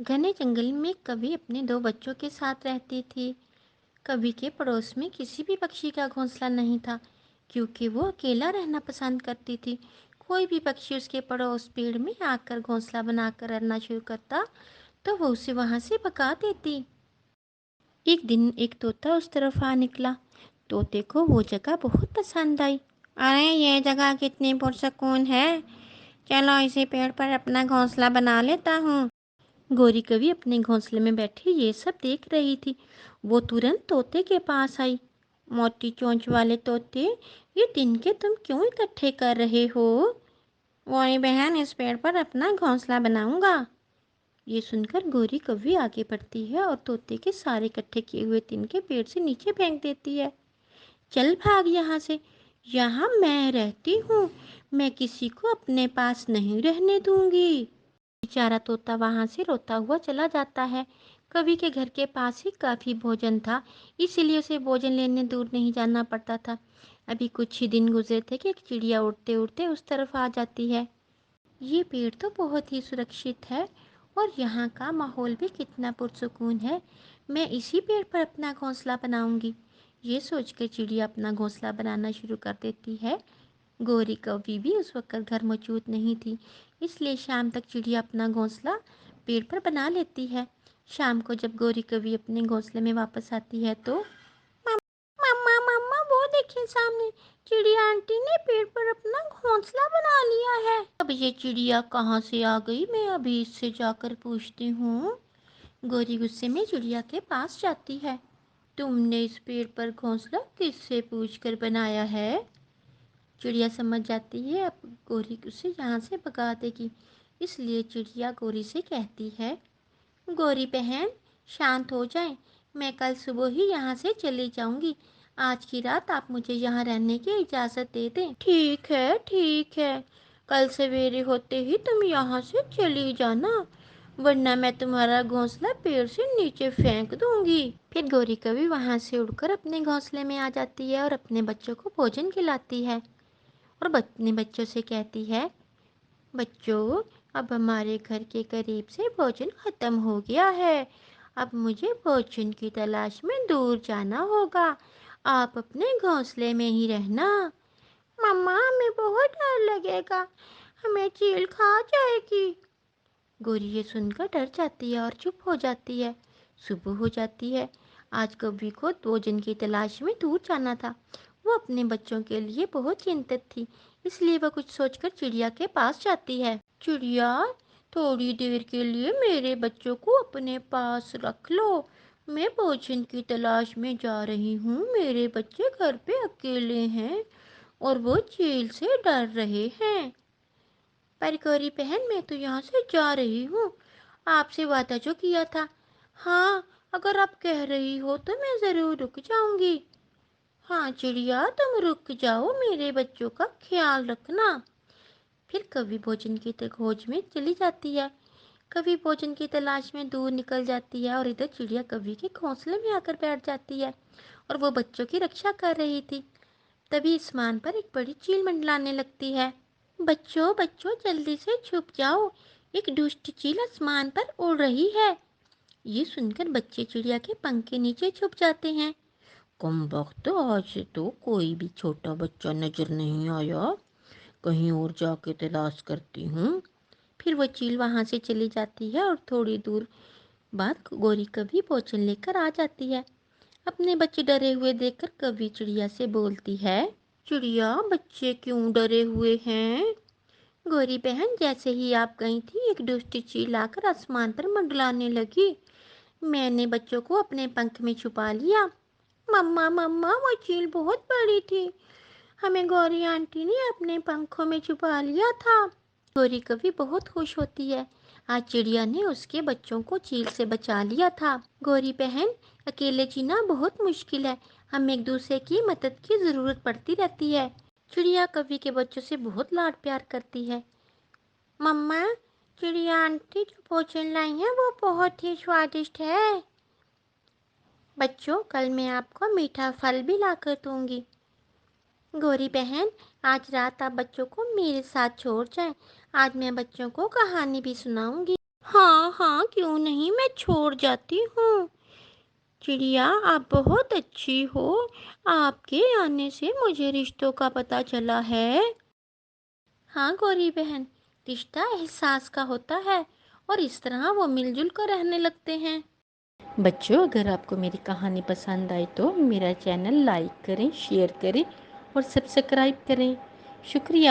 घने जंगल में कवि अपने दो बच्चों के साथ रहती थी। कवि के पड़ोस में किसी भी पक्षी का घोंसला नहीं था, क्योंकि वो अकेला रहना पसंद करती थी। कोई भी पक्षी उसके पड़ोस पेड़ में आकर घोंसला बनाकर रहना शुरू करता तो वो उसे वहां से भगा देती। एक दिन एक तोता उस तरफ आ निकला। तोते को वो जगह बहुत पसंद आई। अरे ये जगह कितनी पुरसकून है, चलो इसी पेड़ पर अपना घोंसला बना लेता हूँ। गौरी कवि अपने घोंसले में बैठी ये सब देख रही थी। वो तुरंत तोते के पास आई। मोटी चोंच वाले तोते, ये दिन के तुम क्यों इकट्ठे कर रहे हो? गौरी बहन, इस पेड़ पर अपना घोंसला बनाऊंगा। ये सुनकर गौरी कवि आगे बढ़ती है और तोते के सारे इकट्ठे किए हुए तिनके पेड़ से नीचे फेंक देती है। चल भाग यहाँ से, यहाँ मैं रहती हूँ, मैं किसी को अपने पास नहीं रहने दूंगी। बेचारा तोता वहां से रोता हुआ चला जाता है। कवि के घर के पास ही काफी भोजन था, इसीलिए उसे भोजन लेने दूर नहीं जाना पड़ता था। अभी कुछ ही दिन गुजरे थे कि एक चिड़िया उड़ते उड़ते उस तरफ आ जाती है। ये पेड़ तो बहुत ही सुरक्षित है और यहाँ का माहौल भी कितना पुरसुकून है। मैं इसी पेड़ पर अपना घोंसला बनाऊंगी। ये सोचकर चिड़िया अपना घोंसला बनाना शुरू कर देती है। गौरी कवि भी उस वक्त घर मौजूद नहीं थी, इसलिए शाम तक चिड़िया अपना घोंसला पेड़ पर बना लेती है। शाम को जब गौरी कवि अपने घोंसले में वापस आती है तो मम्मा मम्मा, वो देखिए सामने, चिड़िया आंटी ने पेड़ पर अपना घोंसला बना लिया है। अब ये चिड़िया कहाँ से आ गई, मैं अभी इससे जाकर पूछती हूँ। गौरी गुस्से में चिड़िया के पास जाती है। तुमने इस पेड़ पर घोंसला किससे पूछकर बनाया है? चिड़िया समझ जाती है अब गौरी उसे यहाँ से भगा देगी, इसलिए चिड़िया गौरी से कहती है, गौरी बहन, शांत हो जाएं, मैं कल सुबह ही यहाँ से चली जाऊंगी। आज की रात आप मुझे यहाँ रहने की इजाज़त दे दें। ठीक है ठीक है, कल सवेरे होते ही तुम यहाँ से चली जाना, वरना मैं तुम्हारा घोंसला पेड़ से नीचे फेंक दूंगी। फिर गौरी कभी वहाँ से उड़कर अपने घोंसले में आ जाती है और अपने बच्चों को भोजन खिलाती है और अपने बच्चों से कहती है, बच्चों, अब हमारे घर के करीब से भोजन खत्म हो गया है। अब मुझे भोजन की तलाश में दूर जाना होगा। आप अपने घोंसले में ही रहना। मम्मा, हमें बहुत डर लगेगा, हमें चील खा जाएगी। गौरी ये सुनकर डर जाती है और चुप हो जाती है। सुबह हो जाती है। आज कवि को भोजन की तलाश में दूर जाना था। वो अपने बच्चों के लिए बहुत चिंतित थी, इसलिए वह कुछ सोचकर चिड़िया के पास जाती है। चिड़िया, थोड़ी देर के लिए मेरे बच्चों को अपने पास रख लो, मैं भोजन की तलाश में जा रही हूँ। मेरे बच्चे घर पे अकेले हैं और वो चील से डर रहे हैं। पर गौरी बहन, मैं तो यहाँ से जा रही हूँ, आपसे वादा जो किया था। हाँ, अगर आप कह रही हो तो मैं ज़रूर रुक जाऊंगी। हाँ चिड़िया, तुम रुक जाओ, मेरे बच्चों का ख्याल रखना। फिर कवि भोजन की खोज में चली जाती है। कवि भोजन की तलाश में दूर निकल जाती है और इधर चिड़िया कवि के घोंसले में आकर बैठ जाती है और वो बच्चों की रक्षा कर रही थी। तभी आसमान पर एक बड़ी चील मंडलाने लगती है। बच्चों बच्चों, जल्दी से छुप जाओ, एक दुष्ट चील आसमान पर उड़ रही है। ये सुनकर बच्चे चिड़िया के पंख के नीचे छुप जाते हैं। कम वक्त, आज तो कोई भी छोटा बच्चा नजर नहीं आया, कहीं और जाके तलाश करती हूँ। फिर वो चील वहां से चली जाती है और थोड़ी दूर बाद गौरी कभी भोजन लेकर आ जाती है। अपने बच्चे डरे हुए देखकर कवि चिड़िया से बोलती है, चिड़िया, बच्चे क्यों डरे हुए हैं? गौरी बहन, जैसे ही आप गई थी, एक दुष्ट चील आकर आसमान पर मंडलाने लगी। मैंने बच्चों को अपने पंख में छुपा लिया। मम्मा मम्मा, वो चील बहुत बड़ी थी, हमें गौरी आंटी ने अपने पंखों में छुपा लिया था। गौरी कवि बहुत खुश होती है, आज चिड़िया ने उसके बच्चों को चील से बचा लिया था। गौरी बहन, अकेले जीना बहुत मुश्किल है, हमें एक दूसरे की मदद की जरूरत पड़ती रहती है। चिड़िया कवि के बच्चों से बहुत लाड प्यार करती है। मम्मा, चिड़िया आंटी जो भोजन लाई है वो बहुत ही स्वादिष्ट है। बच्चों, कल मैं आपको मीठा फल भी लाकर दूंगी। गौरी बहन, आज रात आप बच्चों को मेरे साथ छोड़ जाएं, आज मैं बच्चों को कहानी भी सुनाऊंगी। ہاں ہاں کیوں نہیں، میں چھوڑ جاتی ہوں۔ چڑیا آپ بہت اچھی ہو، آپ کے آنے سے مجھے رشتوں کا پتہ چلا ہے۔ ہاں گوری بہن، رشتہ احساس کا ہوتا ہے اور اس طرح وہ مل جل کر رہنے لگتے ہیں۔ بچوں، اگر آپ کو میری کہانی پسند آئی تو میرا چینل لائک کریں، شیئر کریں اور سبسکرائب کریں۔ شکریہ۔